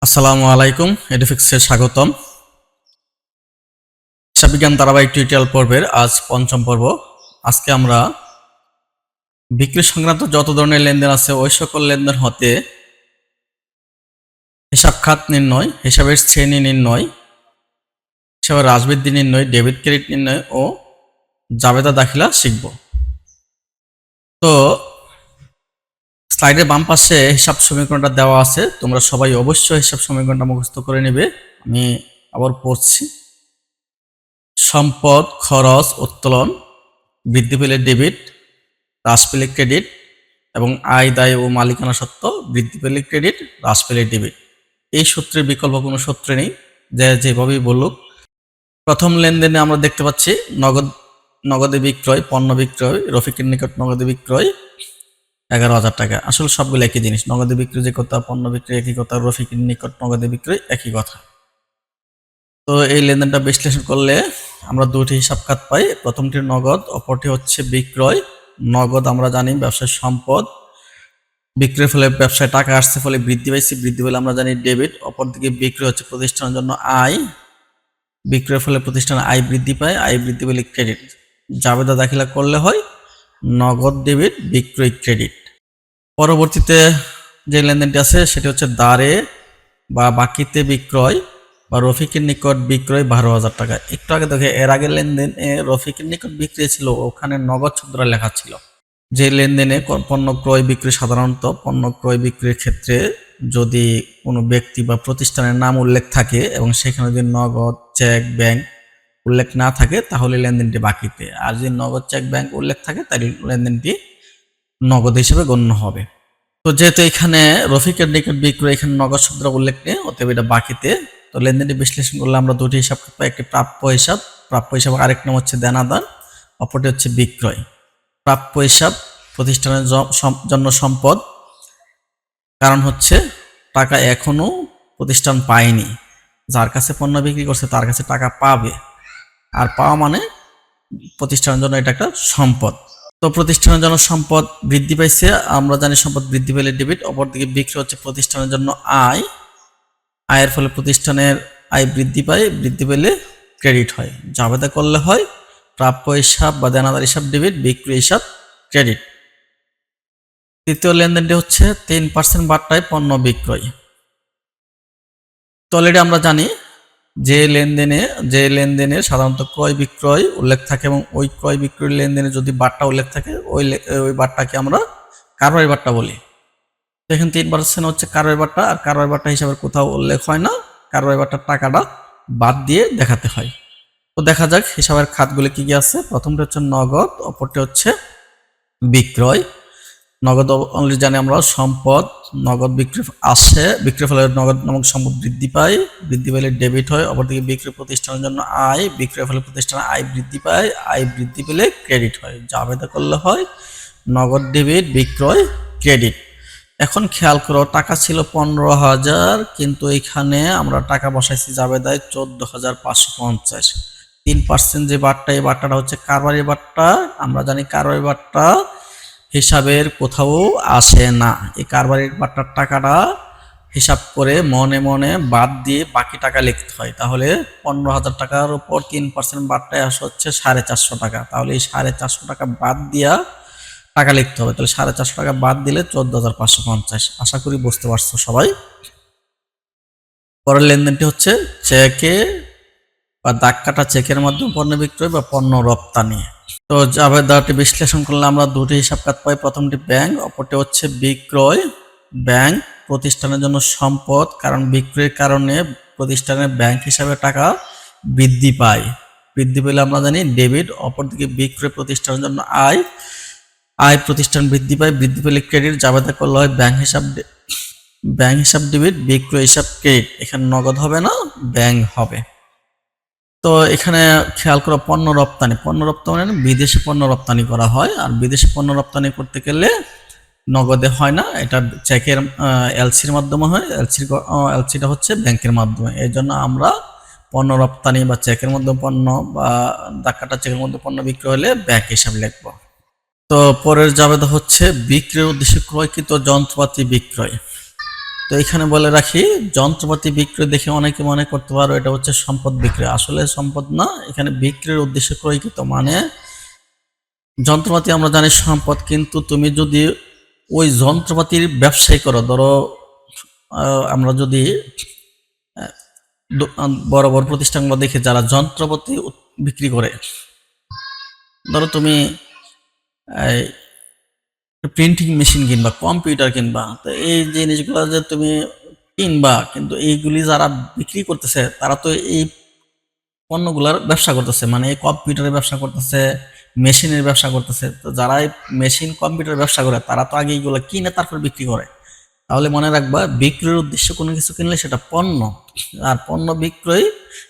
আসসালামু আলাইকুম, এডিফিক্সে স্বাগতম। হিসাব বিজ্ঞান ধারাবাহিক টিউটোরিয়াল পর্বের আজ পঞ্চম পর্ব। আজকে আমরা বিক্রি সংক্রান্ত যত ধরনের লেনদেন আছে ওই সকল লেনদেন হতে হিসাব খাত নির্ণয়, হিসাবের শ্রেণী নির্ণয়, হিসাবের হ্রাসবৃদ্ধি নির্ণয়, ডেবিট ক্রেডিট নির্ণয় ও জাবেদা দাখিলা শিখব। তো স্লাইডের বাম পাশে হিসাব সমীকরণটা দেওয়া আছে, তোমরা সবাই অবশ্যই হিসাব সমীকরণটা মুখস্থ করে নেবে। আমি আবার পড়ছি। সম্পদ, খরচ, উত্তোলন বৃদ্ধি পেলে ডেবিট, হ্রাস পেলে ক্রেডিট এবং আয়, দায় ও মালিকানা সত্ত্ব বৃদ্ধি পেলে ক্রেডিট, হ্রাস পেলে ডেবিট। এই সূত্রের বিকল্প কোনো সূত্র নেই, যেভাবেই বলুক। প্রথম লেনদেনে আমরা দেখতে পাচ্ছি নগদে বিক্রয়, পণ্য বিক্রয়, রফিকের নিকট নগদে বিক্রয় 11,000 টাকা। আসলে সবগুলো একই জিনিস, নগদে বিক্রয় যে কথা, পণ্য বিক্রয় একই কথা, রফিকের নিকট নগদে বিক্রয় একই কথা। তো এই লেনদেনটা বিশ্লেষণ করলে আমরা দুটি হিসাব খাত পাই। প্রথমটি নগদ, অপরটি হচ্ছে বিক্রয়। নগদ আমরা জানি ব্যবসায় সম্পদ, বিক্রয়ের ফলে ব্যবসায় টাকা আসছে, ফলে বৃদ্ধি পাইছে, বৃদ্ধি পেলে আমরা জানি ডেবিট। অপরদিকে বিক্রয় হচ্ছে প্রতিষ্ঠানের জন্য আয়, বিক্রয়ের ফলে প্রতিষ্ঠানের আয় বৃদ্ধি পায়, আয় বৃদ্ধি পেলে ক্রেডিট। জাবেদা দাখিলা করলে হয় নগদ ডেবিট, বিক্রয় ক্রেডিট। পরবর্তীতে যে লেনদেনটি আছে সেটি হচ্ছে দাঁড়ে বা বাকিতে বিক্রয় বা রফিকের নিকট বিক্রয় 12,000 টাকা। একটু আগে দেখে এর আগের লেনদেনে রফিকের নিকট বিক্রয় ছিল, ওখানে নগদ শব্দটা লেখা ছিল। যে লেনদেনে পণ্য ক্রয় বিক্রয়, সাধারণত পণ্য ক্রয় বিক্রয়ের ক্ষেত্রে যদি কোনো ব্যক্তি বা প্রতিষ্ঠানের নাম উল্লেখ থাকে এবং সেখানে যদি নগদ, চেক, ব্যাংক উল্লেখ না থাকে তাহলে লেনদেনটি বাকিতে, আর যদি নগদ, চেক, ব্যাংক উল্লেখ থাকে তাহলে লেনদেনটি নগদ হিসেবে গণ্য হবে। তো যেহেতু এখানে রফিকের নিকট বিক্রয়, এখানে নগদ শব্দটা উল্লেখ নেই, অতএব এটা বাকিতে। তো লেনদেনটি বিশ্লেষণ করলে আমরা দুটি হিসাব পাই, একটি প্রাপ্য হিসাব, প্রাপ্য হিসাব আরেক নাম হচ্ছে দেনাদার, অপরটি হচ্ছে বিক্রয়। প্রাপ্য হিসাব প্রতিষ্ঠানের জন্য সম্পদ, কারণ হচ্ছে টাকা এখনো প্রতিষ্ঠান পায়নি, যার কাছে পণ্য বিক্রি করছে তার কাছে টাকা পাবে, আর পাওয়া মানে প্রতিষ্ঠানের জন্য এটা একটা সম্পদ। তো প্রতিষ্ঠানের জন্য সম্পদ বৃদ্ধি পাইছে, আমরা জানি সম্পদ বৃদ্ধি পেলে ডেবিট। অপরদিকে বিক্রয় হচ্ছে প্রতিষ্ঠানের জন্য আয়, আয়ের ফলে প্রতিষ্ঠানের আয় বৃদ্ধি পায়, বৃদ্ধি পেলে ক্রেডিট হয়। জাবেদা করলে হয় প্রাপ্য হিসাব বা দেনাদার হিসাব ডেবিট, বিক্রয় হিসাব ক্রেডিট। তৃতীয় লেনদেনটি হচ্ছে 3% বাট্টায় পণ্য বিক্রয়। তো অলরেডি আমরা জানি যে লেনদেনে সাধারণত ক্রয় বিক্রয় উল্লেখ থাকে এবং ওই ক্রয় বিক্রয় লেনদেনে যদি বাট্টা উল্লেখ থাকে ওই বাট্টাকে আমরা কারবারি বাট্টা বলি। এখানে 3% হচ্ছে কারবারি বাট্টা, আর কারবারি বাট্টা হিসাবে কোথাও উল্লেখ হয় না, কারবারি বাট্টার টাকাটা বাদ দিয়ে দেখাতে হয়। তো দেখা যাক হিসাবের খাতগুলি কি কি আছে। প্রথমটা হচ্ছে নগদ, অপরটি হচ্ছে বিক্রয়। নগদ অলরেডি জানি আমরা সম্পদ, নগদ বিক্রি আসে, বিক্রির ফলে নগদ নামক সম্পদ বৃদ্ধি পায়, বৃদ্ধি পেলে ডেবিট হয়। অপরদিকে বিক্রয় প্রতিষ্ঠানের জন্য আয়, বিক্রয়ের ফলে প্রতিষ্ঠানের আয় বৃদ্ধি পায়, আয় বৃদ্ধি পেলে ক্রেডিট হয়। জাবেদা করলে হয় নগদ ডেবিট, বিক্রয় ক্রেডিট। এখন খেয়াল করো, টাকা ছিল 15,000, কিন্তু এখানে আমরা টাকা বসাইছি জাবেদায় 14,550। 3% যে বাট্টা, এই বাট্টাটা হচ্ছে কারবারি বাট্টা। আমরা জানি কারবারি বাট্টা হিসাবের কোথাও আসে না। এই কারবারির বাট্টার টাকাটা হিসাব করে মনে মনে বাদ দিয়ে বাকি টাকা লিখতে হয়। তাহলে 15,000 টাকার উপর 3% বাট্টায় আসে হচ্ছে 450 টাকা। তাহলে এই 450 টাকা বাদ দিয়া টাকা লিখতে হবে। তাহলে 450 টাকা বাদ দিলে 14,550। আশা করি বুঝতে পারছো সবাই। পরের লেনদেনটি হচ্ছে চেকে বা দাগ কাটা চেকের মাধ্যমে পণ্য বিক্রয় বা পণ্য রপ্তানি। তো জাবেদাটি বিশ্লেষণ করলে আমরা দুটি হিসাব খাত পাই। প্রথমটি ব্যাংক, অপরটি হচ্ছে বিক্রয়। ব্যাংক প্রতিষ্ঠানের জন্য সম্পদ, কারণ বিক্রয়ের কারণে প্রতিষ্ঠানের ব্যাংক হিসাবে টাকা বৃদ্ধি পায়, বৃদ্ধি পেলে আমরা জানি ডেবিট। অপরদিকে বিক্রয় প্রতিষ্ঠানের জন্য আয়, আয় প্রতিষ্ঠান বৃদ্ধি পায়, বৃদ্ধি পেলে ক্রেডিট। জাবেদা করলে হয় ব্যাংক হিসাব ডেবিট, বিক্রয় হিসাব ক্রেডিট। এখানে নগদ হবে না, ব্যাংক হবে। তো এখানে খেয়াল করো পণ্য রপ্তানি, মানে বিদেশি পণ্য রপ্তানি করা হয়, আর বিদেশি পণ্য রপ্তানি করতে গেলে নগদে হয় না, এটা চেকের এলসির মাধ্যমে হয়। এলসিটা হচ্ছে ব্যাংকের মাধ্যমে। এই জন্য আমরা পণ্য রপ্তানি বা চেকের মধ্যে পণ্য বা দাগ চেকের মধ্যে পণ্য বিক্রি হলে ব্যাংক হিসাব লিখব। তো পরের জাবেদা হচ্ছে বিক্রির উদ্দেশ্যে ক্রয়কৃত যন্ত্রপাতি বিক্রয়। তো এখানে বলে রাখি, যন্ত্রপাতি বিক্রয় দেখে অনেকে মনে করতে পারো এটা হচ্ছে সম্পদ বিক্রয়। আসলে সম্পদ না, এখানে বিক্রয়ের উদ্দেশ্যে ক্রয়কৃত, মানে যন্ত্রপাতি আমরা জানি সম্পদ, কিন্তু তুমি যদি ওই যন্ত্রপাতির ব্যবসায়ী করো, ধরো আমরা যদি বড় বড় প্রতিষ্ঠানগুলো দেখি যারা যন্ত্রপাতি বিক্রি করে, ধরো তুমি প্রিন্টিং মেশিন কিনবা, কম্পিউটার কিনবা, তো এই জিনিসগুলো যে তুমি কিনবা, কিন্তু এইগুলি যারা বিক্রি করতেছে তারা তো এই পণ্যগুলোর ব্যবসা করতেছে, মানে এই কম্পিউটারের ব্যবসা করতেছে, মেশিনের ব্যবসা করতেছে। তো যারা এই মেশিন কম্পিউটার ব্যবসা করে তারা তো আগে এইগুলো কিনে তারপর বিক্রি করে। তাহলে মনে রাখবা, বিক্রয়ের উদ্দেশ্যে কোনো কিছু কিনলে সেটা পণ্য, আর পণ্য বিক্রয়,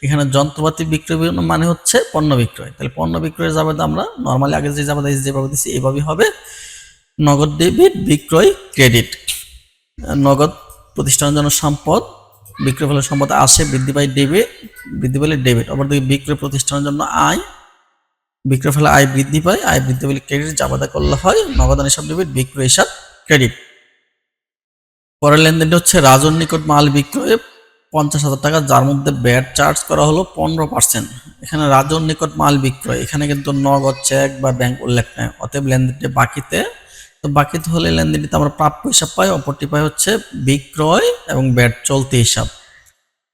এখানে যন্ত্রপাতি বিক্রয় মানে হচ্ছে পণ্য বিক্রয়। তাহলে পণ্য বিক্রয়ের জাবেদা আমরা নর্মালি আগে যে জাবেদা যেভাবে দিচ্ছি এইভাবেই হবে, নগদ ডেবিট, বিক্রয় ক্রেডিট। নগদ প্রতিষ্ঠানের জন্য সম্পদ, বিক্রয় ফলে সম্পদ আসে, বৃদ্ধি পায় ডেবিট, বৃদ্ধি পেলে ডেবিট। অপরদিকে বিক্রয় প্রতিষ্ঠানের জন্য আয়, বিক্রয় ফলে আয় বৃদ্ধি পায়, আয় বৃদ্ধি পেলে ক্রেডিট জাবেদা করলে হয় নগদান হিসাব ডেবিট, বিক্রয় হিসাব ক্রেডিট। পরের লেনদেনটি হচ্ছে রাজুর নিকট মাল বিক্রয়ে 50,000 টাকা, যার মধ্যে ব্যাট চার্জ করা হলো 15%। এখানে রাজুর নিকট মাল বিক্রয়, এখানে কিন্তু নগদ, চেক বা ব্যাংক উল্লেখ নেই, অতএব লেনদেনটি বাকিতে। তো বাকিতে হলে লেনদেনটিতে আমরা প্রাপ্য হিসাব পাই, অপরটি পাই হচ্ছে বিক্রয় এবং ব্যাট চলতি হিসাব।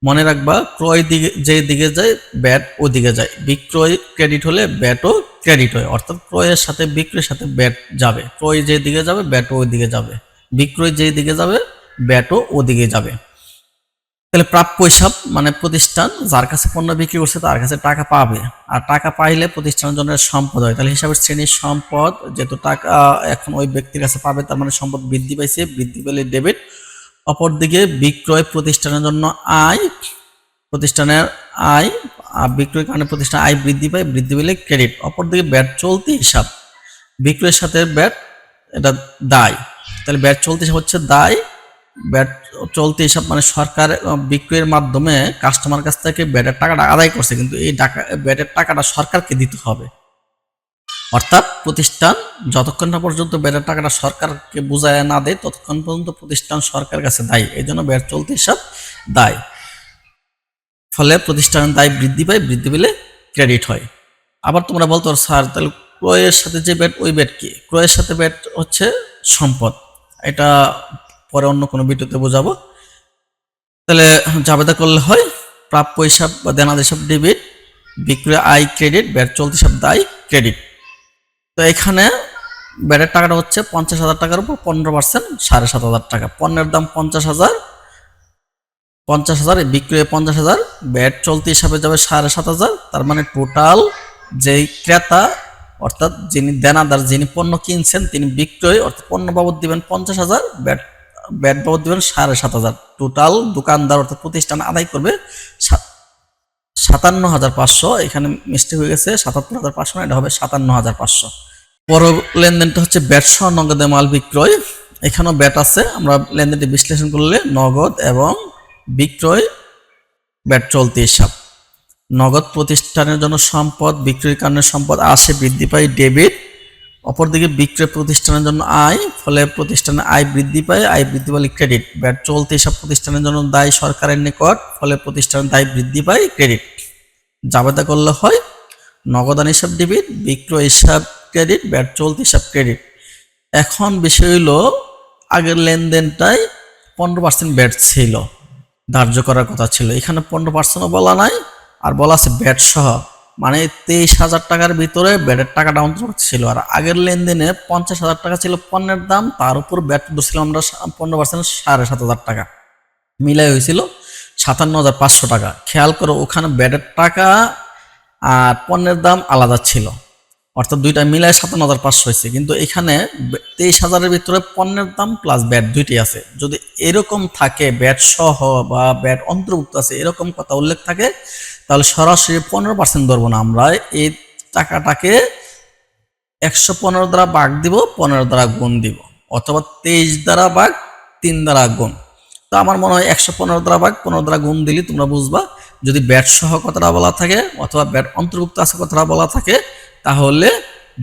মনে রাখবা, ক্রয় দিকে যে দিকে যায় ব্যাট ওদিকে যায়, বিক্রয় ক্রেডিট হলে ব্যাটও ক্রেডিট হয়, অর্থাৎ ক্রয়ের সাথে বিক্রয়ের সাথে ব্যাট যাবে, ক্রয় যে দিকে যাবে ব্যাটও ওই দিকে যাবে, বিক্রয় যে দিকে যাবে ব্যাটও ওদিকে যাবে। তাহলে প্রাপ্য হিসাব মানে প্রতিষ্ঠান যার কাছে পণ্য বিক্রি করছে তার কাছে টাকা পাবে, আর টাকা পাইলে প্রতিষ্ঠানের জন্য সম্পদ হয়। তাহলে হিসাবের শ্রেণীর সম্পদ, যেহেতু টাকা এখন ওই ব্যক্তির কাছে পাবে তার মানে সম্পদ বৃদ্ধি পাইছে, বৃদ্ধি পেলে ডেবিট। অপরদিকে বিক্রয় প্রতিষ্ঠানের জন্য আয়, প্রতিষ্ঠানের আয়, বিক্রয়ের কারণে প্রতিষ্ঠান আয় বৃদ্ধি পায়, বৃদ্ধি পেলে ক্রেডিট। অপরদিকে ব্যাট চলতি হিসাব, বিক্রয়ের সাথে ব্যাট এটা দায়, তাহলে ব্যাট চলতি হিসাব হচ্ছে দায়। ব্যাট চলতি হিসাব মানে সরকার বিক্রয়ের মাধ্যমে কাস্টমার কাছ থেকে ব্যাটের টাকাটা আদায় করছে, কিন্তু এই ব্যাটের টাকাটা সরকারকে দিতে হবে। অর্থাৎ প্রতিষ্ঠান যতক্ষণ না পর্যন্ত ব্যাটের টাকাটা সরকারকে বুঝায় না দেয় ততক্ষণ পর্যন্ত প্রতিষ্ঠান সরকারের কাছে দায়ী, এই জন্য ব্যাট চলতি হিসাব দায়। ফলে প্রতিষ্ঠানের দায় বৃদ্ধি পায়, বৃদ্ধি পেলে ক্রেডিট হয়। আবার তোমরা বলতো স্যার তাহলে ক্রয়ের সাথে যে ব্যাট ওই ব্যাট কি? ক্রয়ের সাথে ব্যাট হচ্ছে সম্পদ, এটা পরে অন্য কোনো ভিডিওতে বোঝাবো। তাহলে জাবেদা করলে হয় প্রাপ্য হিসাব বা দেনাদ হিসাব ডেবিট, বিক্রয় আয় ক্রেডিট, ব্যাট চলতি হিসাব দায় ক্রেডিট। তো এখানে ব্যাটের টাকাটা হচ্ছে 50,000 টাকার উপর 15%, 7,500 টাকা। পণ্যের দাম 50,000, বিক্রয়ে 50,000, ব্যাট চলতি হিসাবে যাবে 7,500। তার মানে টোটাল যেই ক্রেতা অর্থাৎ যিনি দেনাদার, যিনি পণ্য কিনছেন তিনি বিক্রয় অর্থাৎ পণ্য বাবদ দিবেন 50,000, ব্যাট বাবদ দিবেন 7,500। টোটাল দোকানদার অর্থাৎ প্রতিষ্ঠান আদায় করবে 57,500। এখানে মিস্টেক হয়ে গেছে, 77,500, এটা হবে 57,500। পর লেনদেনটা হচ্ছে ব্যাট সহ নগদে মাল বিক্রয়, এখানেও ব্যাট আছে। আমরা লেনদেনটি বিশ্লেষণ করলে নগদ এবং বিক্রয়, ব্যাট চলতি হিসাব। নগদ প্রতিষ্ঠানের জন্য সম্পদ, বিক্রয়ের কারণে সম্পদ আসে, বৃদ্ধি পায় ডেবিট। অপরদিকে বিক্রয় প্রতিষ্ঠানের জন্য আয়, ফলে প্রতিষ্ঠানের আয় বৃদ্ধি পায়, আয় বৃদ্ধি পেলে ক্রেডিট। ব্যাট চলতি হিসাব প্রতিষ্ঠানের জন্য দায় সরকারের নিকট, ফলে প্রতিষ্ঠানের দায় বৃদ্ধি পায়, ক্রেডিট। জাবেদা করলে হয় নগদান হিসাব ডেবিট, বিক্রয় হিসাব ক্রেডিট, ব্যাট চলতি হিসাব ক্রেডিট। এখন বিষয় হলো আগের লেনদেনটাই 15% ব্যাট ছিল, ধার্য করার কথা ছিল, এখানে 15%ও বলা নাই, আর বলা আছে ব্যাট সহ, মানে 23,000 টাকার ভিতরে ব্যাটের টাকাটা অন্তর্ভুক্ত ছিল। আর আগের লেনদেনে 50,000 টাকা ছিল পণ্যের দাম, তার উপর ব্যাট ধরছিলাম আমরা 15%, 7,500 টাকা, মিলাই হয়েছিল 57,500 টাকা। খেয়াল করো ওখানে ব্যাটের টাকা আর পণ্যের দাম আলাদা ছিল, অর্থাৎ দুইটা মিলাই 57,500 হয়েছে, কিন্তু এখানে 23,000-এর ভিতরে পণ্যের দাম প্লাস ব্যাট দুইটি আছে। যদি এরকম থাকে ব্যাট সহ বা ব্যাট অন্তর্ভুক্ত আছে এরকম কথা উল্লেখ থাকে, তাহলে সরাসরি 15% ধরবো না, আমরা এই টাকাটাকে 115 দ্বারা ভাগ দিব, 15 দ্বারা গুণ দিব, অথবা 23 দ্বারা ভাগ 3 দ্বারা গুণ। তো আমার মনে হয় 115 দ্বারা ভাগ 15 দ্বারা গুণ দিলে তোমরা বুঝবা। যদি ব্যাট সহ কথাটা বলা থাকে অথবা ব্যাট অন্তর্ভুক্ত আছে কথাটা বলা থাকে, তাহলে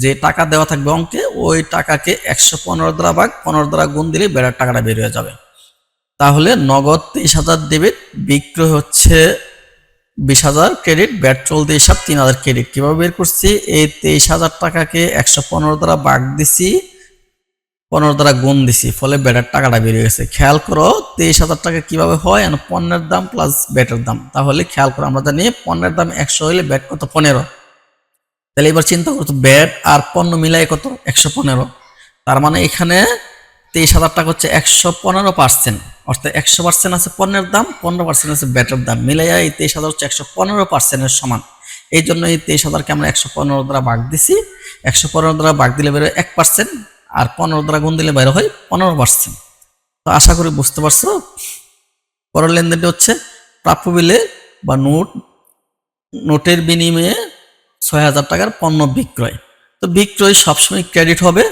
যে টাকা দেওয়া থাকবে অঙ্কে ওই টাকাকে 115 দ্বারা ভাগ 15 দ্বারা গুণ দিলে ব্যাটের টাকাটা বের হয়ে যাবে। তাহলে নগদ 23,000 ডেবিট, বিক্রয় হচ্ছে 20,000 ক্রেডিট, ব্যাট চলতি হিসাব 3,000 ক্রেডিট। কিভাবে বের করছি? এই 23,000 টাকাকে 115 দ্বারা ভাগ দিছি, 15 দ্বারা গুণ দিছি, ফলে ব্যাটের টাকাটা বেরিয়ে গেছে। খেয়াল করো 23,000 টাকা কিভাবে হয়, পণ্যের দাম প্লাস ব্যাটের দাম। তাহলে খেয়াল করো, আমরা জানি পণ্যের দাম 100 হলে ব্যাট কত? 15। তাহলে এবার চিন্তা করতো ব্যাট আর পণ্য মিলাই কত? 115। তার মানে এখানে 23,000 টাকা হচ্ছে 115%, অর্থাৎ 100% আছে পণ্যের দাম, 15% আছে ব্যাটের দাম, মিলাইয়া এই 23,000 হচ্ছে 115%-এর সমান। এই জন্য এই 23,000কে আমরা 115 দ্বারা ভাগ দিছি। 115 দ্বারা ভাগ দিলে বেরোয় 1%, আর 15 দ্বারা গুণ দিলে বের হয় 15%। তো আশা করি বুঝতে পারছো। পরের লেনদেনটি হচ্ছে প্রাপ্য বিলে বা নোটের বিনিময়ে 6,000 টাকার পণ্য বিক্রয়। তো বিক্রয় সবসময় ক্রেডিট হবে।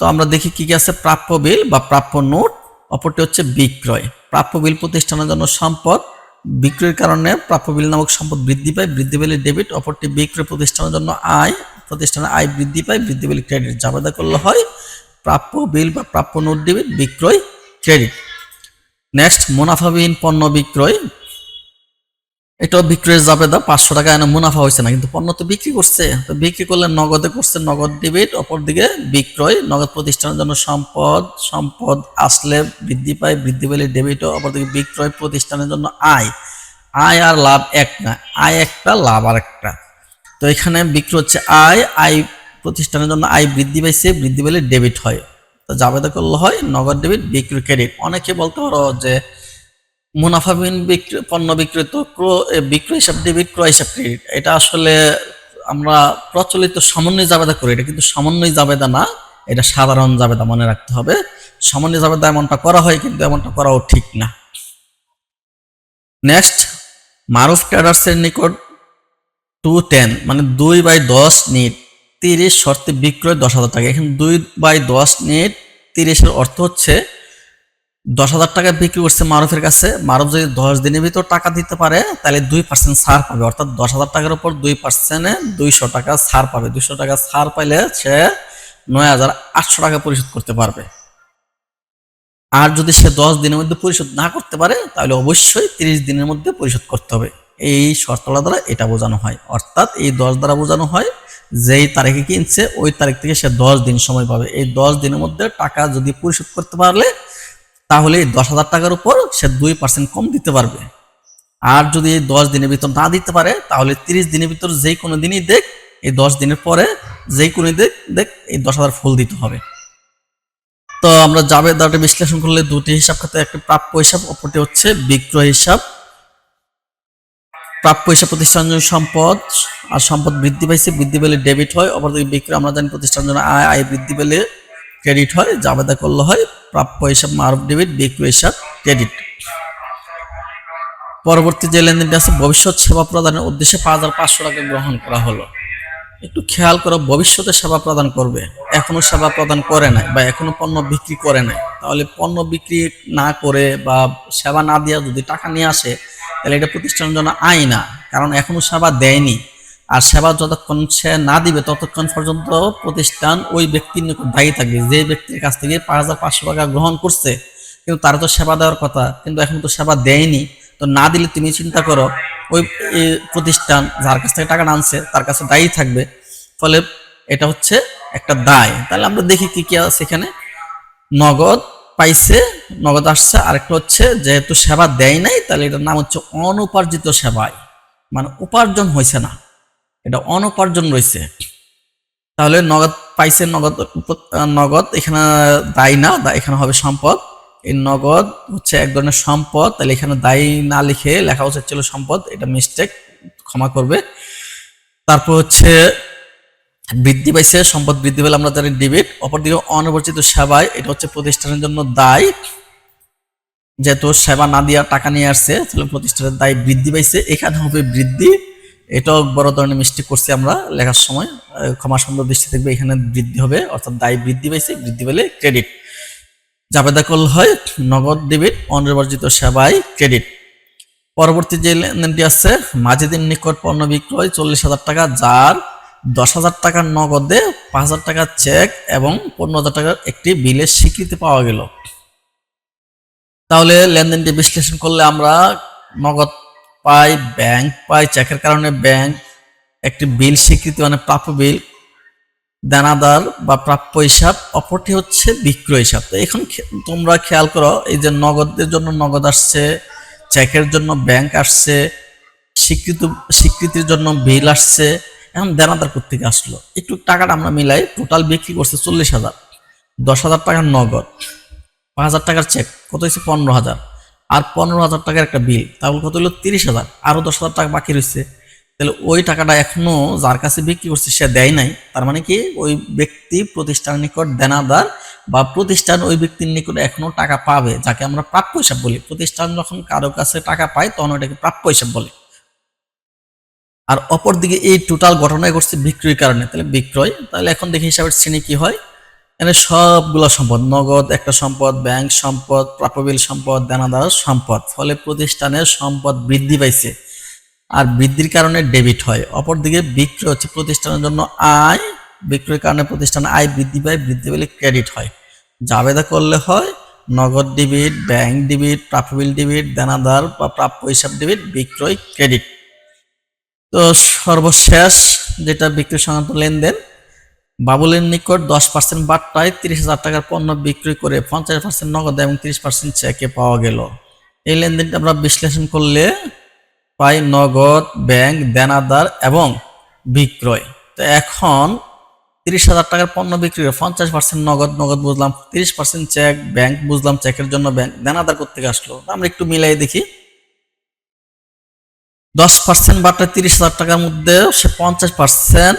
তো আমরা দেখি কি কি আছে। প্রাপ্য বিল বা প্রাপ্য নোট, অপরটি হচ্ছে বিক্রয়। প্রাপ্য বিল প্রতিষ্ঠানের জন্য সম্পদ, বিক্রয়ের কারণে প্রাপ্য বিল নামক সম্পদ বৃদ্ধি পায়, বৃদ্ধি পেলে ডেবিট। অপরটি বিক্রয় প্রতিষ্ঠানের জন্য আয়, প্রতিষ্ঠানের আয় বৃদ্ধি পায়, বৃদ্ধি পেলে ক্রেডিট। জাবেদা করলে হয় প্রাপ্য বিল বা প্রাপ্য নোট ডেবিট, বিক্রয় ক্রেডিট। নেক্সট, মুনাফাবিহীন পণ্য বিক্রয়। এটাও বিক্রয়ের জাবেদা। 500 টাকা এনে মুনাফা হয়েছে না, কিন্তু পণ্য তো বিক্রি করছে। তো বিক্রি করলে নগদে করছে, নগদ ডেবিট। অপরদিকে বিক্রয়, নগদ প্রতিষ্ঠানের জন্য সম্পদ, সম্পদ আসলে বৃদ্ধি পায়, বৃদ্ধি পেলে ডেবিট। অপরদিকে বিক্রয় প্রতিষ্ঠানের জন্য আয়, আয় আর লাভ এক না, আয় একটা লাভ আর একটা। তো এখানে বিক্রয় হচ্ছে আয়, আয় প্রতিষ্ঠানের জন্য আয় বৃদ্ধি পাইছে, বৃদ্ধি পেলে ডেবিট হয়। তো জাবেদা করলে হয় নগদ ডেবিট, বিক্রয় ক্রেডিট। অনেকে বলতে পারো যে মুনাফাবিহীন পণ্য বিক্রয় তো বিক্রয় হিসাব ডেবিট, ক্রয় হিসাব ক্রেডিট। এটা আসলে আমরা প্রচলিত সমন্বয় জাবেদা করি, এটা কিন্তু সমন্বয় জাবেদা না, এটা সাধারণ জাবেদা, মনে রাখতে হবে। সমন্বয় জাবেদা এমনটা করা হয়, কিন্তু এমনটা করাও ঠিক না। নেক্সট, মারুফ ট্রেডার্সের নিকট 210 মানে 2/10 নিট 30 শর্তে বিক্রয় 10,000 টাকা। এখানে 2/10 নিট 30-এর অর্থ হচ্ছে 10,000 টাকা বিক্রি করছে মারুফের কাছে। মারুফ যদি 10 দিনের ভিতর টাকা দিতে পারে তাহলে 2% ছাড় পাবে, অর্থাৎ 10,000 টাকার উপর 2%-এ 200 টাকা ছাড় পাবে। 200 টাকা ছাড় পাইলে সে 9,800 টাকা পরিশোধ করতে পারবে। আর যদি সে 10 দিনের মধ্যে পরিশোধ না করতে পারে তাহলে অবশ্যই 30 দিনের মধ্যে পরিশোধ করতে হবে। এই শর্তলা দ্বারা এটা বোঝানো হয়, অর্থাৎ এই 10 দ্বারা বোঝানো হয় যেই তারিখে কিনছে ওই তারিখ থেকে সে 10 দিন সময় পাবে। এই 10 দিনের মধ্যে টাকা যদি পরিশোধ করতে পারলে তাহলে 10,000 টাকার উপর সে 2% কম দিতে পারবে। আর যদি 10 দিনের ভিতর না দিতে পারে তাহলে 30 দিনের ভিতর যেই কোনো দিনই দেখ, এই 10 দিনের পরে যেই কোনো দেখ এই 10,000 ফুল দিতে হবে। তো আমরা জাবেদাটা বিশ্লেষণ করলে দুটি হিসাব খাতে, একটা প্রাপ্য হিসাব, অপরটি হচ্ছে বিক্রয় হিসাব। প্রাপ্য হিসাব প্রতিষ্ঠানের সম্পদ, আর সম্পদ বৃদ্ধি পাইছে, বৃদ্ধি পেলে ডেবিট হয়। অপরদিকে বিক্রয় আমরা জানি প্রতিষ্ঠানের জন্য আয়, আয় বৃদ্ধি পেলে ক্রেডিট হয়। জাবেদা করলে হয় প্রাপ্য হিসাব মারুফ ডেবিট, বিক্রয় হিসাব ক্রেডিট। পরবর্তী যে লেনদেনটি আছে, ভবিষ্যৎ সেবা প্রদানের উদ্দেশ্যে 5,500 টাকা গ্রহণ করা হলো। একটু খেয়াল করো, ভবিষ্যতে সেবা প্রদান করবে, এখনো সেবা প্রদান করে নাই বা এখনো পণ্য বিক্রি করে নাই। তাহলে পণ্য বিক্রি না করে বা সেবা না দিয়ে যদি টাকা নিয়ে আসে তাহলে এটা প্রতিষ্ঠানের জন্য আয় না, কারণ এখনো সেবা দেয়নি। আর সেবা যতক্ষণ সে না দিবে ততক্ষণ পর্যন্ত প্রতিষ্ঠান ওই ব্যক্তির নিকট দায়ী থাকবে, যে ব্যক্তির কাছ থেকে 5,500 টাকা গ্রহণ করছে, কিন্তু তারা তো সেবা দেওয়ার কথা, কিন্তু এখন তো সেবা দেয়নি। তো না দিলে তুমি চিন্তা করো ওই প্রতিষ্ঠান যার কাছ থেকে টাকা আনছে তার কাছে দায়ী থাকবে। ফলে এটা হচ্ছে একটা দায়। তাহলে আমরা দেখি কি কি আছে এখানে। নগদ পাইছে, নগদ আসছে। আরেকটা হচ্ছে যেহেতু সেবা দেয় নাই তাহলে এটার নাম হচ্ছে অনুপার্জিত সেবায়, মানে উপার্জন হয়েছে না, এটা অনুপার্জন রয়েছে। তাহলে নগদ পাইছে, নগদ এখানে দায় না, এখানে হবে সম্পদ। এই নগদ হচ্ছে এক ধরনের সম্পদ, তাহলে এখানে দায়ী না লিখে লেখা উচিত ছিল সম্পদ, এটা মিস্টেক, ক্ষমা করবে। তারপর হচ্ছে বৃদ্ধি পাইছে, সম্পদ বৃদ্ধি পেলে আমরা জানি ডেবিট। অপরদিকে অনির্বাচিত সেবায়, এটা হচ্ছে প্রতিষ্ঠানের জন্য দায়, যেহেতু সেবা না দিয়া টাকা নিয়ে আসছে তাহলে প্রতিষ্ঠানের দায় বৃদ্ধি পাইছে, এখানে হবে বৃদ্ধি। এটাও বড় ধরনের মিস্টেক করছি আমরা লেখার সময়, ক্ষমা সুন্দর দৃষ্টি থাকবে, এখানে বৃদ্ধি হবে, অর্থাৎ দায় বৃদ্ধি পাইছে, বৃদ্ধি পেলে ক্রেডিট। জাবেদা করলে হয় নগদ ডেবিট, অনির্বাচিত সেবায় ক্রেডিট। পরবর্তী যে লেনদেনটি আছে, মাজিদের নিকট পণ্য বিক্রয় 40,000 টাকা, যার 10,000 টাকার নগদে, 5,000 টাকার চেক এবং 15,000 টাকার একটি বিলের স্বীকৃতি পাওয়া গেল। তাহলে লেনদেনটি বিশ্লেষণ করলে আমরা নগদ পাই, ব্যাংক পাই, চেকের কারণে ব্যাংক, একটি বিল স্বীকৃতি মানে প্রাপ্য বিল, দেনাদার বা প্রাপ্য হিসাব, অপরটি হচ্ছে বিক্রয় হিসাব। তো এখন তোমরা খেয়াল করো, এই যে নগদের জন্য নগদ আসছে, চেকের জন্য ব্যাংক আসছে, স্বীকৃতির জন্য বিল আসছে, এখন দেনাদার কোত্থেকে আসলো? একটু টাকাটা আমরা মিলাই। টোটাল বিক্রি করছে 40,000, 10,000 টাকার নগদ, 5,000 টাকার চেক, কত হয়েছে 15,000, আর 15,000 টাকার একটা বিল, তাহলে কত হলো 30,000, আরো 10,000 টাকা বাকি রয়েছে। তাহলে ওই টাকাটা এখনো যার কাছে বিক্রি করছে সে দেয় নাই, তার মানে কি ওই ব্যক্তি প্রতিষ্ঠানের নিকট দেনাদার, বা প্রতিষ্ঠান ওই ব্যক্তির নিকট এখনো টাকা পাবে, যাকে আমরা প্রাপ্য হিসাব বলি। প্রতিষ্ঠান যখন কারো কাছে টাকা পায় তখন ওটাকে প্রাপ্য হিসাব বলে। আর অপরদিকে এই টোটাল ঘটনায় ঘটছে বিক্রয়ের কারণে, তাহলে বিক্রয়। তাহলে এখন দেখি হিসাবের শ্রেণী কি হয়। এখানে সবগুলো সম্পদ, নগদ একটা সম্পদ, ব্যাংক সম্পদ, প্রাপ্যবিল সম্পদ, দেনাদার সম্পদ, ফলে প্রতিষ্ঠানের সম্পদ বৃদ্ধি পাইছে, আর বৃদ্ধির কারণে ডেবিট হয়। অপরদিকে বিক্রয় হচ্ছে প্রতিষ্ঠানের জন্য আয়, বিক্রয়ের কারণে প্রতিষ্ঠানের আয় বৃদ্ধি পায়, বৃদ্ধি পেলে ক্রেডিট হয়। জাবেদা করলে হয় নগদ ডেবিট, ব্যাংক ডেবিট, প্রাপ্যবিল ডেবিট, দেনাদার বা প্রাপ্য হিসাব ডেবিট, বিক্রয় ক্রেডিট। তো সর্বশেষ যেটা বিক্রয় সংক্রান্ত লেনদেন, বাবুলের নিকট 10% বাট্টায় 30,000 টাকার পণ্য বিক্রি করে 50% নগদ এবং 30% চেকে পাওয়া গেল। এই লেনদেনটা আমরা বিশ্লেষণ করলে পাই নগদ, ব্যাংক, দেনাদার এবং বিক্রয়। তো এখন 30,000 টাকার পণ্য বিক্রি করে 50% নগদ, নগদ বুঝলাম, 30% চেক, ব্যাংক বুঝলাম, চেকের জন্য ব্যাংক, দেনাদার কোত্থেকে আসলো? আমরা একটু মিলাই দেখি। 10% বাটা 30,000 টাকার মধ্যে সে 50%,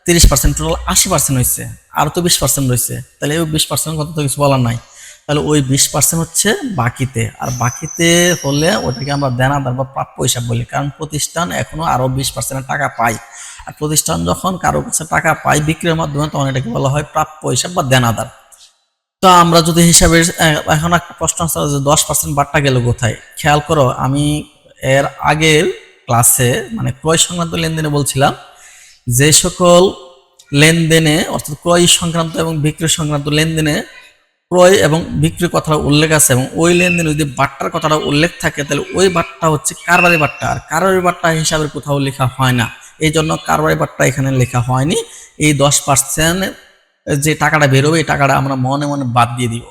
30%, টোটাল 80% হয়েছে, আর তো 20% রয়েছে। তাহলে ওই 20% কত তো কিছু বলার নাই। তাহলে ওই 20% হচ্ছে বাকিতে, আর বাকিতে হলে ওটাকে আমরা দেনাদার বা প্রাপ্য হিসাব বলি, কারণ প্রতিষ্ঠান এখনো আরো 20% টাকা পায়। আর প্রতিষ্ঠান যখন কারো কাছে টাকা পায় বিক্রির মাধ্যমে, তখন এটাকে বলা হয় প্রাপ্য হিসাব বা দেনাদার। তো আমরা যদি হিসাবের এখন একটা প্রশ্ন আছে যে 10% বাট্টা গেল কোথায়? খেয়াল করো, আমি এর আগের ক্লাসে মানে ক্রয় সংক্রান্ত লেনদেনে বলছিলাম, যে সকল লেনদেনে অর্থাৎ ক্রয় সংক্রান্ত এবং বিক্রয় সংক্রান্ত লেনদেনে ক্রয় এবং বিক্রয় কথাটা উল্লেখ আছে, এবং ওই লেনদেনে যদি বাট্টার কথাটা উল্লেখ থাকে, তাহলে ওই বাট্টা হচ্ছে কারবারি বাট্টা, আর কারবারি বাট্টা হিসাবে কোথাও লেখা হয় না। এই জন্য কারবারি বাট্টা এখানে লেখা হয়নি। এই 10% যে টাকাটা বেরোবে, এই টাকাটা আমরা মনে মনে বাদ দিয়ে দিব।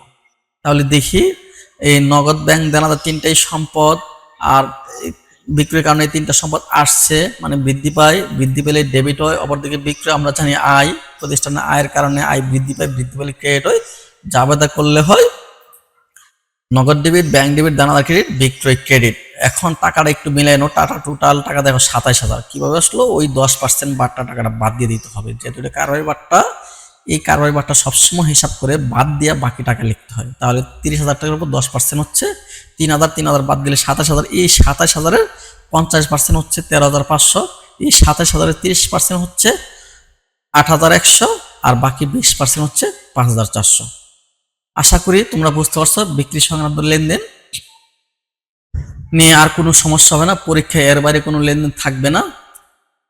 তাহলে দেখি, এই নগদ, ব্যাংক, দেনাদার তিনটাই সম্পদ, আর বিক্রয়ের কারণে তিনটা সম্পদ আসছে, মানে বৃদ্ধি পায়, বৃদ্ধি পেলে ডেবিট হয়। অপরদিকে বিক্রয় আমরা জানি আয়, প্রতিষ্ঠানের আয়ের কারণে আয় বৃদ্ধি পায়, বৃদ্ধি পেলে ক্রেডিট হয়। জাবেদা করলে হয় নগদ ডেবিট, ব্যাংক ডেবিট, দানাদার ক্রেডিট, বিক্রয় ক্রেডিট। এখন টাকাটা একটু মিলাই নো, টোটাল টাকা দেখো 27,000। কিভাবে আসলো? ওই 10% বাট্টা টাকাটা বাদ দিয়ে দিতে হবে, যেহেতু এটা কারবারি বাট্টা। এই কারবারি বাট্টা সবসময় হিসাব করে বাদ দিয়ে বাকি টাকা লিখতে হয়। তাহলে 30,000 টাকার উপর 10% হচ্ছে 3,000, 3,000 বাদ দিলে 27,000। এই 27,000-এর 50% হচ্ছে 13,500, এই 27,000-এর 30% হচ্ছে 8,100, আর বাকি 20% হচ্ছে 5,400। আশা করি তোমরা বুঝতে পারছো বিক্রি সংক্রান্ত লেনদেন নিয়ে আর কোনো সমস্যা হবে না। পরীক্ষায় এর বাইরে কোনো লেনদেন থাকবে না।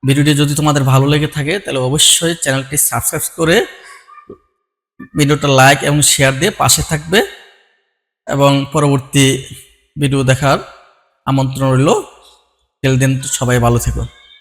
ভিডিওটি যদি তোমাদের ভালো লেগে থাকে তাহলে অবশ্যই চ্যানেলটি সাবস্ক্রাইব করে ভিডিওটা লাইক এবং শেয়ার দিয়ে পাশে থাকবে, এবং পরবর্তী ভিডিও দেখার আমন্ত্রণ রইল। টিল দেন সবাই ভালো থেকো।